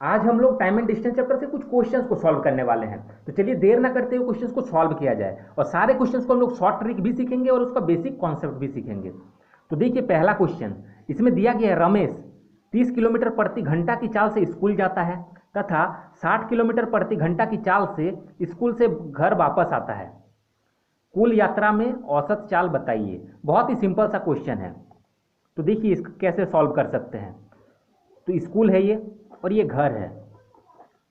आज हम लोग टाइम एंड डिस्टेंस चैप्टर से कुछ क्वेश्चंस को सॉल्व करने वाले हैं। तो चलिए देर ना करते हुए क्वेश्चंस को सॉल्व किया जाए, और सारे क्वेश्चंस को हम लोग शॉर्ट ट्रिक भी सीखेंगे और उसका बेसिक कॉन्सेप्ट भी सीखेंगे। तो देखिए पहला क्वेश्चन इसमें दिया गया है, रमेश 30 किलोमीटर प्रति घंटा की चाल से स्कूल जाता है तथा 60 किलोमीटर प्रति घंटा की चाल से स्कूल से घर वापस आता है। कुल यात्रा में औसत चाल बताइए। बहुत ही सिंपल सा क्वेश्चन है। तो देखिए इसको कैसे सॉल्व कर सकते हैं। तो स्कूल है ये और ये घर है।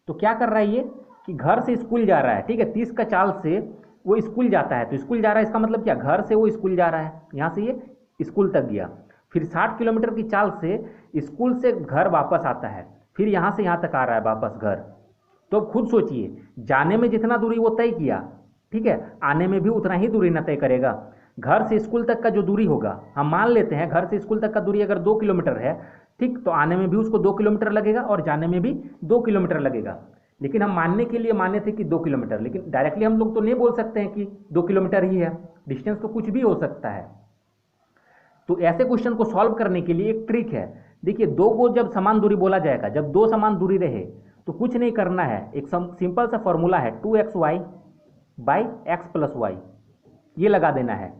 तो क्या कर रहा है ये कि घर से स्कूल जा रहा है, ठीक है, 30 का चाल से वो स्कूल जाता है। तो स्कूल जा रहा है इसका मतलब क्या, घर से वो स्कूल जा रहा है, यहाँ से ये स्कूल तक गया। फिर 60 किलोमीटर की चाल से स्कूल से घर वापस आता है, फिर यहाँ से यहाँ तक आ रहा है वापस घर। तो अब खुद सोचिए, जाने में जितना दूरी वो तय किया, ठीक है, आने में भी उतना ही दूरी न तय करेगा। घर से स्कूल तक का जो दूरी होगा, हम मान लेते हैं घर से स्कूल तक का दूरी अगर 2 किलोमीटर है, ठीक, तो आने में भी उसको 2 किलोमीटर लगेगा और जाने में भी 2 किलोमीटर लगेगा। लेकिन हम मानने के लिए माने थे कि 2 किलोमीटर, लेकिन डायरेक्टली हम लोग तो नहीं बोल सकते हैं कि 2 किलोमीटर ही है, डिस्टेंस तो कुछ भी हो सकता है। तो ऐसे क्वेश्चन को सॉल्व करने के लिए एक ट्रिक है। देखिए दो को जब समान दूरी बोला जाएगा, जब दो समान दूरी रहे तो कुछ नहीं करना है, एक सिंपल सा फॉर्मूला है 2xy by x plus Y, ये लगा देना है।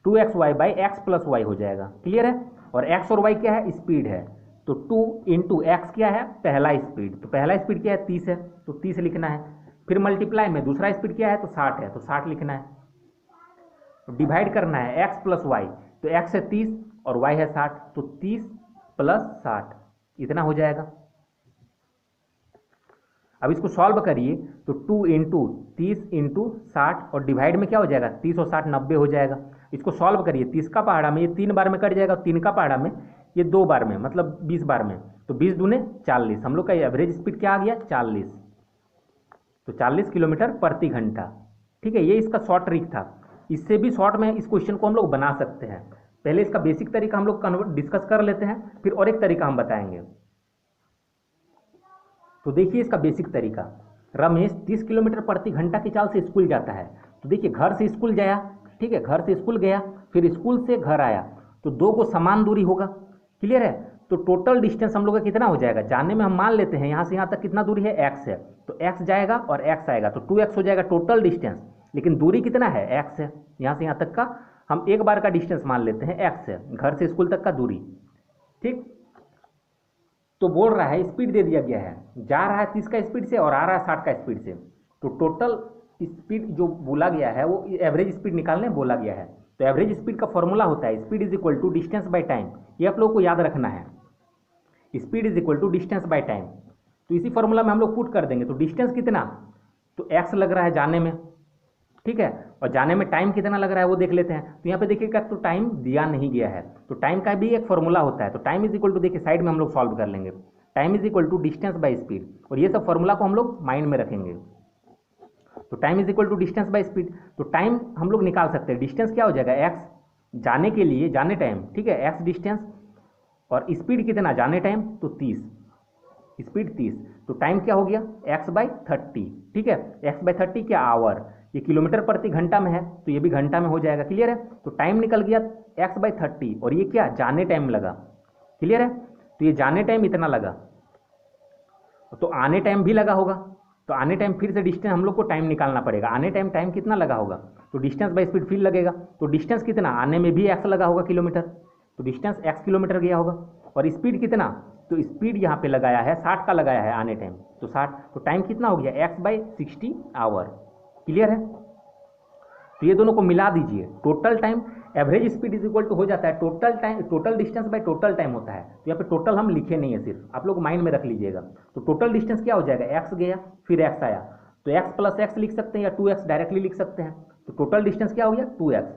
2xy by x plus Y हो जाएगा, क्लियर है। और x और y क्या है, स्पीड है। तो 2 इंटू एक्स क्या है, पहला स्पीड, तो पहला स्पीड क्या है 30 है, तो 30 लिखना है। फिर मल्टीप्लाई में दूसरा स्पीड क्या है, तो 60 है, तो 60 लिखना है। डिवाइड करना है x प्लस वाई, तो x है 30 और y है 60, तो 30 प्लस 60 इतना हो जाएगा। अब इसको सॉल्व करिए तो 2 इंटू 30 इंटू 60 और डिवाइड में क्या हो जाएगा, 30 और 60 90 हो जाएगा। इसको सॉल्व करिए, 30 का पहाड़ा में ये 3 बार में कट जाएगा, 3 का पहाड़ा में ये 2 बार में, मतलब 20 बार में, तो 20 दूने 40। हम लोग का एवरेज स्पीड क्या आ गया, 40। तो 40 किलोमीटर प्रति घंटा, ठीक है। ये इसका शॉर्ट ट्रिक था। इससे भी शॉर्ट में इस क्वेश्चन को हम लोग बना सकते हैं। पहले इसका बेसिक तरीका हम लोग डिस्कस कर लेते हैं, फिर और एक तरीका हम बताएंगे। तो देखिए इसका बेसिक तरीका, रमेश 30 किलोमीटर प्रति घंटा की चाल से स्कूल जाता है। तो देखिए घर से स्कूल गया, ठीक है, घर से स्कूल गया, फिर स्कूल से घर आया, तो दो को समान दूरी होगा, क्लियर है। तो टोटल डिस्टेंस हम लोग का कितना हो जाएगा, जाने में हम मान लेते हैं यहाँ से यहाँ तक कितना दूरी है, x है, तो x जाएगा और x आएगा, तो 2x हो जाएगा टोटल डिस्टेंस। लेकिन दूरी कितना है, x है, यहाँ से यहाँ तक का हम एक बार का डिस्टेंस मान लेते हैं, x है, घर से स्कूल तक का दूरी, ठीक। तो बोल रहा है स्पीड दे दिया गया है, जा रहा है 30 का स्पीड से और आ रहा है 60 का स्पीड से। तो टोटल स्पीड जो बोला गया है वो एवरेज स्पीड निकालने बोला गया है। तो एवरेज स्पीड का फॉर्मूला होता है speed is equal to distance by time, ये आप लोगों को याद रखना है, speed is equal to distance by time. तो इसी फॉर्मूला में हम लोग पुट कर देंगे। तो डिस्टेंस कितना, तो एक्स लग रहा है जाने में, ठीक है, और जाने में टाइम कितना लग रहा है वो देख लेते हैं। तो यहाँ पे देखिएगा तो टाइम दिया नहीं गया है, तो टाइम का भी एक फॉर्मूला होता है। तो टाइम इज इक्वल टू, देखिए साइड में हम लोग सॉल्व कर लेंगे, time is equal to distance by speed, और ये सब फॉर्मूला को हम लोग माइंड में रखेंगे। तो time is equal to distance by speed, तो टाइम हम लोग निकाल सकते हैं, डिस्टेंस क्या हो जाएगा एक्स, जाने के लिए जाने टाइम, ठीक है, एक्स डिस्टेंस, और स्पीड कितना जाने टाइम, तो 30, स्पीड 30, तो टाइम क्या हो गया एक्स बाई 30, ठीक है, एक्स बाई 30 क्या आवर, ये किलोमीटर प्रति घंटा में है तो ये भी घंटा में हो जाएगा, क्लियर है। तो टाइम निकल गया एक्स बाई 30 और ये क्या जाने टाइम लगा, क्लियर है। तो ये जाने टाइम इतना लगा, तो आने टाइम भी लगा होगा, तो आने टाइम फिर से डिस्टेंस हम लोग को टाइम निकालना पड़ेगा, आने टाइम टाइम कितना लगा होगा, तो डिस्टेंस बाई स्पीड फिर लगेगा। तो डिस्टेंस कितना, आने में भी एक्स लगा होगा किलोमीटर, तो डिस्टेंस एक्स किलोमीटर गया होगा, और स्पीड कितना, तो स्पीड यहाँ पे लगाया है 60 का लगाया है आने टाइम, तो 60, तो टाइम कितना हो गया एक्स बाई 60 आवर, क्लियर है। तो ये दोनों को मिला दीजिए, total time, average speed is equal to हो जाता है total time, total distance by total time होता है। तो यहाँ पे टोटल हम लिखे नहीं है, सिर्फ आप लोग माइंड में रख लीजिएगा। तो टोटल डिस्टेंस क्या हो जाएगा, एक्स गया फिर एक्स आया, तो एक्स प्लस एक्स लिख सकते हैं या 2x डायरेक्टली लिख सकते हैं। तो टोटल डिस्टेंस क्या हो गया 2x,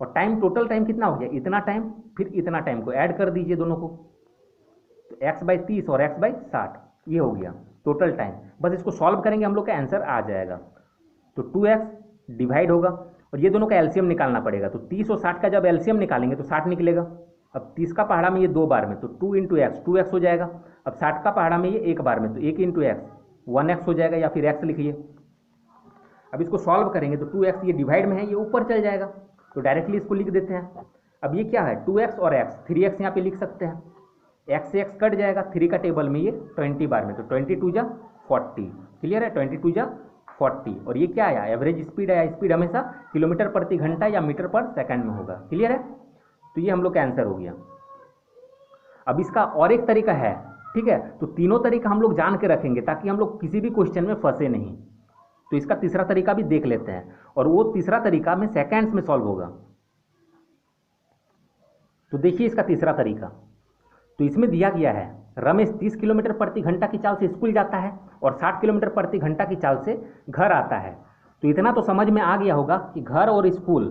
और टाइम, टोटल टाइम कितना हो गया इतना टाइम, फिर इतना टाइम को ऐड कर दीजिए दोनों को, तो एक्स बाई 30 और एक्स बाई 60 ये हो गया टोटल टाइम। बस इसको सॉल्व करेंगे हम लोग का आंसर आ जाएगा। तो 2x डिवाइड होगा और ये दोनों का एलसीएम निकालना पड़ेगा, तो 30 और 60 का जब एलसीएम निकालेंगे तो 60 निकलेगा। अब 30 का पहाड़ा में ये 2 बार में, तो 2 इंटू एक्स 2x हो जाएगा। अब 60 का पहाड़ा में ये 1 बार में, तो 1 इंटू एक्स 1x हो जाएगा, या फिर x लिखिए। अब इसको सॉल्व करेंगे तो 2x ये डिवाइड में है, ये ऊपर चल जाएगा, तो डायरेक्टली इसको लिख देते हैं। अब ये क्या है 2x और x, 3x यहाँ पे लिख सकते हैं, एक्स से एक्स कट जाएगा, 3 का टेबल में ये 20 बार में, तो 22 जा 40, क्लियर है, 22 जा 40। और ये क्या आया, एवरेज स्पीड आया। स्पीड हमेशा किलोमीटर प्रति घंटा या मीटर पर सेकंड में होगा, क्लियर है। तो ये हम लोग का आंसर हो गया। अब इसका और एक तरीका है, ठीक है, तो तीनों तरीका हम लोग जान के रखेंगे ताकि हम लोग किसी भी क्वेश्चन में फंसे नहीं। तो इसका तीसरा तरीका भी देख लेते हैं, और वो तीसरा तरीका में सेकंड्स में सॉल्व होगा। तो देखिए इसका तीसरा तरीका, तो इसमें दिया गया है रमेश 30 किलोमीटर प्रति घंटा की चाल से स्कूल जाता है और 60 किलोमीटर प्रति घंटा की चाल से घर आता है। तो इतना तो समझ में आ गया होगा कि घर और स्कूल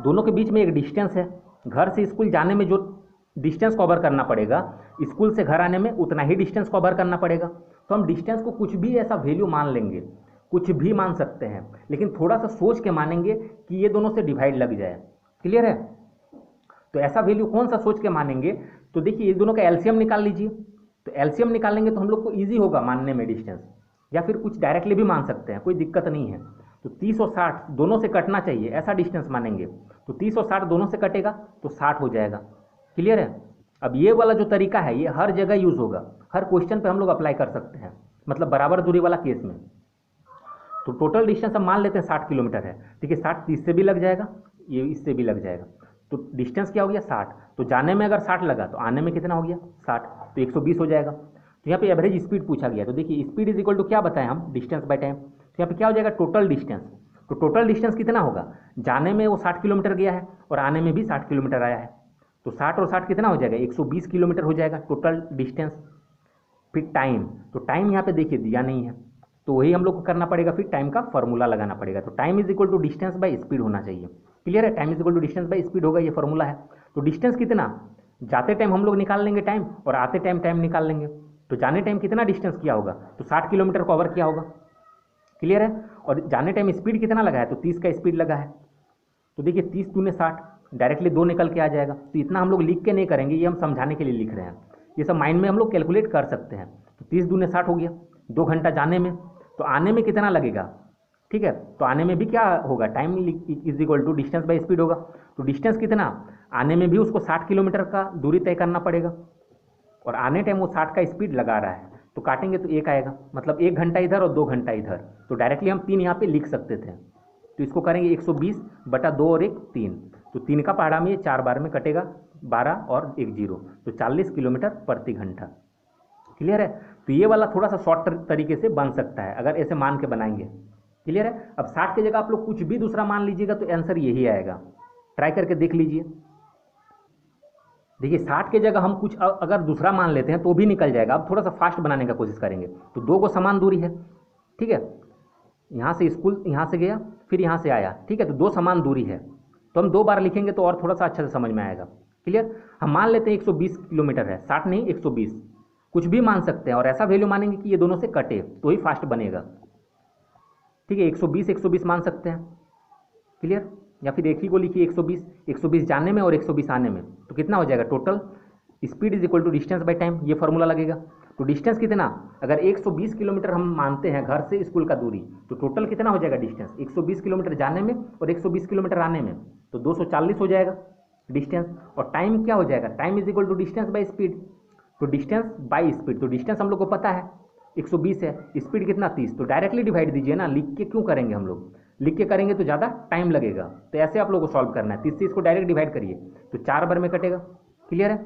दोनों के बीच में एक डिस्टेंस है। घर से स्कूल जाने में जो डिस्टेंस कवर करना पड़ेगा, स्कूल से घर आने में उतना ही डिस्टेंस कवर करना पड़ेगा। तो हम डिस्टेंस को कुछ भी ऐसा वैल्यू मान लेंगे, कुछ भी मान सकते हैं, लेकिन थोड़ा सा सोच के मानेंगे कि ये दोनों से डिवाइड लग जाए, क्लियर है। तो ऐसा वैल्यू कौन सा सोच के मानेंगे, तो देखिए ये दोनों का एलसीएम निकाल लीजिए। तो एलसीएम निकालेंगे तो हम लोग को ईजी होगा मानने में डिस्टेंस, या फिर कुछ डायरेक्टली भी मान सकते हैं, कोई दिक्कत नहीं है। तो 30 और 60 दोनों से कटना चाहिए, ऐसा डिस्टेंस मानेंगे। तो 30 और 60 दोनों से कटेगा तो 60 हो जाएगा, क्लियर है। अब ये वाला जो तरीका है ये हर जगह यूज होगा, हर क्वेश्चन पे हम लोग अप्लाई कर सकते हैं, मतलब बराबर दूरी वाला केस में। तो टोटल डिस्टेंस हम मान लेते हैं 60 किलोमीटर है, ठीक है। 60 30 से भी लग जाएगा, ये इससे भी लग जाएगा। तो डिस्टेंस क्या हो गया 60, तो जाने में अगर 60 लगा तो आने में कितना हो गया 60, तो 120 हो जाएगा। तो यहाँ पे एवरेज स्पीड पूछा गया, तो देखिए स्पीड इज इक्वल टू क्या बताएं हम, डिस्टेंस बाय टाइम। तो यहाँ पे क्या हो जाएगा टोटल डिस्टेंस। तो टोटल डिस्टेंस कितना होगा, जाने में वो 60 किलोमीटर गया है और आने में भी 60 किलोमीटर आया है, तो 60 और 60 कितना हो जाएगा 120 किलोमीटर हो जाएगा टोटल डिस्टेंस। फिर टाइम, तो टाइम यहाँ पे देखिए दिया नहीं है, तो वही हम लोग को करना पड़ेगा, फिर टाइम का फॉर्मूला लगाना पड़ेगा। तो time is equal to distance by speed होना चाहिए, क्लियर है। Time is equal to distance by speed होगा, ये फॉर्मूला है। तो डिस्टेंस कितना, जाते टाइम हम लोग निकाल लेंगे टाइम, और आते टाइम टाइम निकाल लेंगे। तो जाने टाइम कितना डिस्टेंस किया होगा, तो 60 किलोमीटर कवर किया होगा, क्लियर है। और जाने टाइम स्पीड कितना लगा है, तो 30 का स्पीड लगा है। तो देखिए 30 दूने 60, डायरेक्टली 2 निकल के आ जाएगा। तो इतना हम लोग लिख के नहीं करेंगे, ये हम समझाने के लिए लिख रहे हैं, ये सब माइंड में हम लोग कैलकुलेट कर सकते हैं। तो 30 दूने 60 हो गया, 2 घंटा जाने में, तो आने में कितना लगेगा, ठीक है। तो आने में भी क्या होगा, time is equal to distance by speed होगा। तो डिस्टेंस कितना, आने में भी उसको 60 किलोमीटर का दूरी तय करना पड़ेगा, और आने टाइम वो 60 का स्पीड लगा रहा है, तो काटेंगे तो 1 आएगा, मतलब 1 घंटा इधर और 2 घंटा इधर। तो डायरेक्टली हम 3 यहाँ पे लिख सकते थे। तो इसको करेंगे 120 बटा 2 और 1 3, तो 3 का पहाड़ा में ये 4 बार में कटेगा, 12 और 1 0, तो 40 किलोमीटर प्रति घंटा, क्लियर है। तो ये वाला थोड़ा सा शॉर्ट तरीके से बन सकता है अगर ऐसे मान के बनाएंगे, क्लियर है। अब 60 की जगह आप लोग कुछ भी दूसरा मान लीजिएगा तो आंसर यही आएगा, ट्राई करके देख लीजिए। देखिए 60 की जगह हम कुछ अगर दूसरा मान लेते हैं तो भी निकल जाएगा। अब थोड़ा सा फास्ट बनाने का कोशिश करेंगे। तो 2 को समान दूरी है, ठीक है, यहाँ से स्कूल यहाँ से गया फिर यहाँ से आया, ठीक है, तो 2 समान दूरी है, तो हम 2 बार लिखेंगे तो और थोड़ा सा अच्छे से समझ में आएगा, क्लियर। हम मान लेते हैं 120 किलोमीटर है, 60 नहीं 120, कुछ भी मान सकते हैं, और ऐसा वैल्यू मानेंगे कि ये दोनों से कटे तो ही फास्ट बनेगा, ठीक है। 120 मान सकते हैं, क्लियर, या फिर एक ही को लिखिए 120 जाने में और 120 आने में, तो कितना हो जाएगा total speed is equal to distance by time, ये फॉर्मूला लगेगा। तो डिस्टेंस कितना, अगर 120 किलोमीटर हम मानते हैं घर से स्कूल का दूरी, तो टोटल कितना हो जाएगा डिस्टेंस 120 किलोमीटर जाने में और 120 किलोमीटर आने में, तो 240 हो जाएगा डिस्टेंस। और टाइम क्या हो जाएगा, time is equal to distance by speed, तो डिस्टेंस बाय स्पीड, तो डिस्टेंस हम लोग को पता है 120 है, स्पीड कितना 30, तो डायरेक्टली डिवाइड दीजिए ना, लिख के क्यों करेंगे हम लोग, लिख के करेंगे तो ज़्यादा टाइम लगेगा। तो ऐसे आप लोगों को सॉल्व करना है, 30 से इसको डायरेक्ट डिवाइड करिए तो 4 बार में कटेगा, क्लियर है।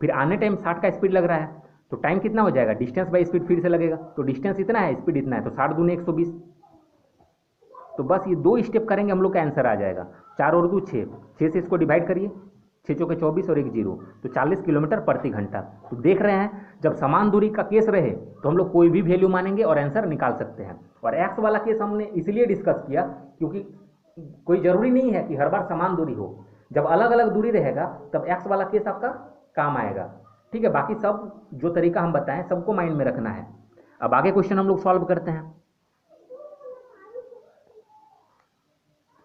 फिर आने टाइम 60 का स्पीड लग रहा है, तो टाइम कितना हो जाएगा, डिस्टेंस बाय स्पीड फिर से लगेगा, तो डिस्टेंस इतना है स्पीड इतना है, तो 60 दूने 120। तो बस ये 2 स्टेप करेंगे हम लोग का आंसर आ जाएगा। 4 और 2 6, 6 से इसको डिवाइड करिए, 6 चौके 24 और 1 0, तो 40 किलोमीटर प्रति घंटा। तो देख रहे हैं जब समान दूरी का केस रहे तो हम लोग कोई भी वैल्यू मानेंगे और आंसर निकाल सकते हैं। और एक्स वाला केस हमने इसलिए डिस्कस किया क्योंकि कोई जरूरी नहीं है कि हर बार समान दूरी हो, जब अलग अलग दूरी रहेगा तब एक्स वाला केस आपका काम आएगा, ठीक है। बाकी सब जो तरीका हम बताएं सबको माइंड में रखना है। अब आगे क्वेश्चन हम लोग सॉल्व करते हैं।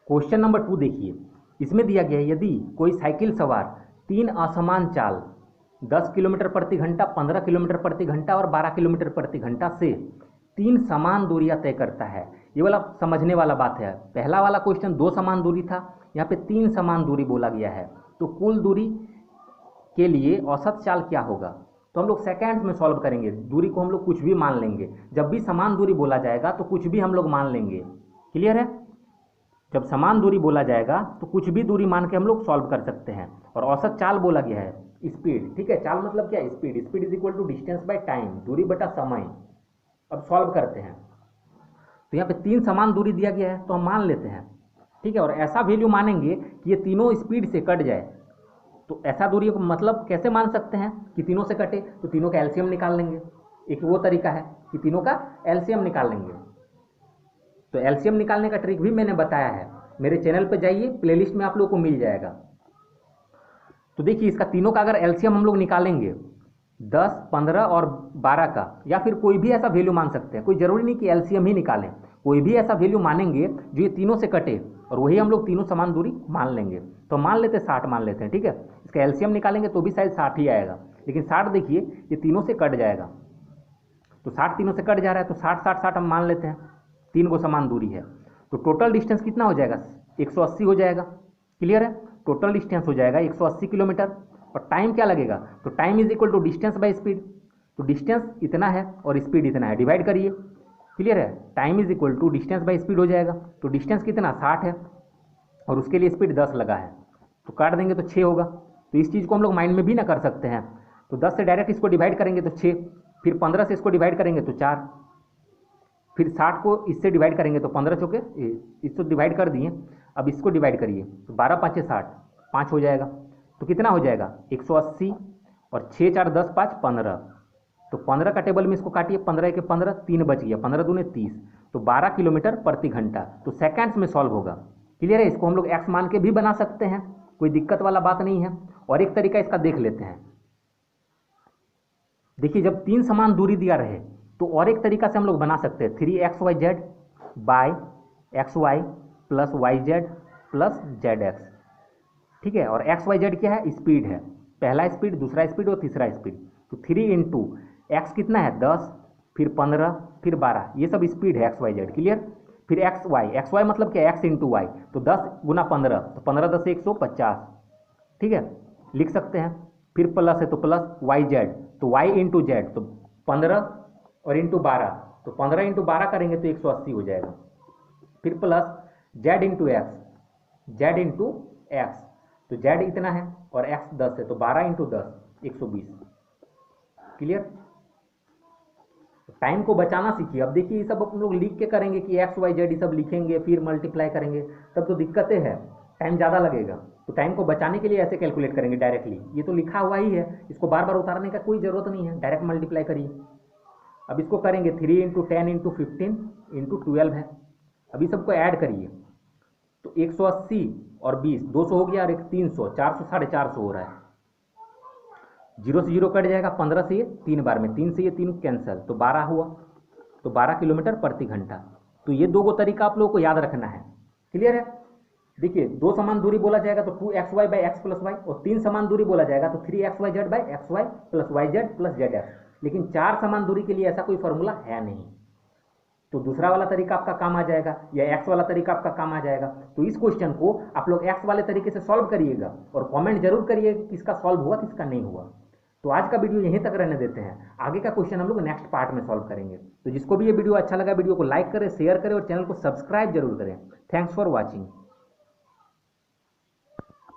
क्वेश्चन नंबर 2 देखिए, इसमें दिया गया है यदि कोई साइकिल सवार 3 असमान चाल 10 किलोमीटर प्रति घंटा, 15 किलोमीटर प्रति घंटा और 12 किलोमीटर प्रति घंटा से 3 समान दूरियां तय करता है। ये वाला समझने वाला बात है। पहला वाला क्वेश्चन 2 समान दूरी था, यहाँ पे 3 समान दूरी बोला गया है, तो कुल दूरी के लिए औसत चाल क्या होगा? तो हम लोग सेकेंड्स में सॉल्व करेंगे। दूरी को हम लोग कुछ भी मान लेंगे। जब भी समान दूरी बोला जाएगा तो कुछ भी हम लोग मान लेंगे। क्लियर है? जब समान दूरी बोला जाएगा तो कुछ भी दूरी मान के हम लोग सॉल्व कर सकते हैं। और औसत चाल बोला गया है, स्पीड। ठीक है, चाल मतलब क्या है? Speed. Speed is equal to distance by time, दूरी बटा समय। अब सॉल्व करते हैं। तो यहाँ पे 3 समान दूरी दिया गया है तो हम मान लेते हैं। ठीक है, और ऐसा वैल्यू मानेंगे कि ये तीनों स्पीड से कट जाए। तो ऐसा दूरी को मतलब कैसे मान सकते हैं कि तीनों से कटे? तो तीनों का एलसीएम निकाल लेंगे। एक वो तरीका है कि तीनों का एलसीएम निकाल लेंगे। तो एलसीएम निकालने का ट्रिक भी मैंने बताया है, मेरे चैनल पर जाइए, प्लेलिस्ट में आप लोगों को मिल जाएगा। तो देखिए, इसका तीनों का अगर एलसीएम हम लोग निकालेंगे 10, 15 और 12 का, या फिर कोई भी ऐसा वैल्यू मान सकते हैं, कोई जरूरी नहीं कि एलसीएम ही निकालें। कोई भी ऐसा वैल्यू मानेंगे जो ये तीनों से कटे, और वही हम लोग तीनों समान दूरी मान लेंगे। तो मान लेते हैं 60 मान लेते हैं। ठीक है, इसका एलसीएम निकालेंगे तो भी शायद 60 ही आएगा, लेकिन 60 देखिए ये तीनों से कट जाएगा। तो 60 तीनों से कट जा रहा है तो 60 60 60 हम मान लेते हैं, 3 को समान दूरी है। तो टोटल डिस्टेंस कितना हो जाएगा? 180 हो जाएगा। क्लियर है? टोटल डिस्टेंस हो जाएगा 180 किलोमीटर। और टाइम क्या लगेगा? तो time is equal to distance by speed. तो डिस्टेंस इतना है और स्पीड इतना है, डिवाइड करिए। क्लियर है? Time is equal to distance by speed हो जाएगा। तो डिस्टेंस कितना? 60 है, और उसके लिए स्पीड 10 लगा है, तो काट देंगे तो 6 होगा। तो इस चीज़ को हम लोग माइंड में भी ना कर सकते हैं। तो 10 से डायरेक्ट इसको डिवाइड करेंगे तो 6, फिर 15 से इसको डिवाइड करेंगे तो 4, फिर 60 को इससे डिवाइड करेंगे तो 15 चौके, इसको डिवाइड कर दिए। अब इसको डिवाइड करिए तो 12 5 60, 5 हो जाएगा। तो कितना हो जाएगा? 180, और 6 4 10 5 15। तो 15 का टेबल में इसको काटिए, 15 के 15, 3 बच गया, 15 दूने 30। तो 12 किलोमीटर प्रति घंटा। तो सेकेंड्स में सॉल्व होगा। क्लियर है? इसको हम लोग एक्स मान के भी बना सकते हैं, कोई दिक्कत वाला बात नहीं है। और एक तरीका इसका देख लेते हैं। देखिए, जब 3 समान दूरी दिया रहे तो और एक तरीका से हम लोग बना सकते हैं, 3xyz by xy plus yz plus zx। ठीक है, और xyz क्या है? स्पीड है, पहला स्पीड, दूसरा स्पीड और तीसरा स्पीड। तो 3 इंटू एक्स कितना है? 10, फिर 15, फिर 12, ये सब स्पीड है xyz। क्लियर? फिर xy मतलब क्या? x into Y. तो 10 गुना 15, तो 15 10 150। ठीक है, लिख सकते हैं। फिर प्लस है तो प्लस yz, तो y इंटू जेड, तो 15 और इंटू 12, तो 15 इंटू 12 करेंगे तो 180 हो जाएगा। फिर plus z into x, Z into x, तो z इतना है और x 10 है, तो 12 इंटू 10 120। क्लियर? टाइम को बचाना सीखिए। अब देखिए, ये सब हम लोग लिख के करेंगे कि एक्स वाई जेड, ये सब लिखेंगे फिर मल्टीप्लाई करेंगे, तब तो दिक्कतें हैं, टाइम ज़्यादा लगेगा। तो टाइम को बचाने के लिए ऐसे कैलकुलेट करेंगे डायरेक्टली। ये तो लिखा हुआ ही है, इसको बार बार उतारने का कोई ज़रूरत नहीं है, डायरेक्ट मल्टीप्लाई करिए। अब इसको करेंगे 3 इंटू 10 इंटू 15 इंटू 12 है। अभी सबको ऐड करिए तो 180 और 20 200 हो गया, और एक 300, 400 450 हो रहा है। 0 से 0 कट जाएगा, 15 से ये 3 बार में, 3 से ये 3 कैंसिल, तो 12 हुआ। तो 12 किलोमीटर प्रति घंटा। तो ये 2 तरीका आप लोगों को याद रखना है। क्लियर है? देखिए, 2 समान दूरी बोला जाएगा तो 2xy by x plus Y, और 3 समान दूरी बोला जाएगा तो 3xyz by xy plus yz plus zx। लेकिन 4 समान दूरी के लिए ऐसा कोई फॉर्मूला है नहीं। तो दूसरा वाला तरीका आपका काम आ जाएगा, या एक्स वाला तरीका आपका काम आ जाएगा। तो इस क्वेश्चन को आप लोग एक्स वाले तरीके से सॉल्व करिएगा, और कमेंट जरूर करिएगा कि किसका सॉल्व हुआ किसका नहीं हुआ। तो आज का वीडियो यहीं तक रहने देते हैं, आगे का क्वेश्चन हम लोग नेक्स्ट पार्ट में सॉल्व करेंगे। तो जिसको भी ये वीडियो अच्छा लगा, वीडियो को लाइक करें, शेयर करें और चैनल को सब्सक्राइब जरूर करें। Thanks for watching.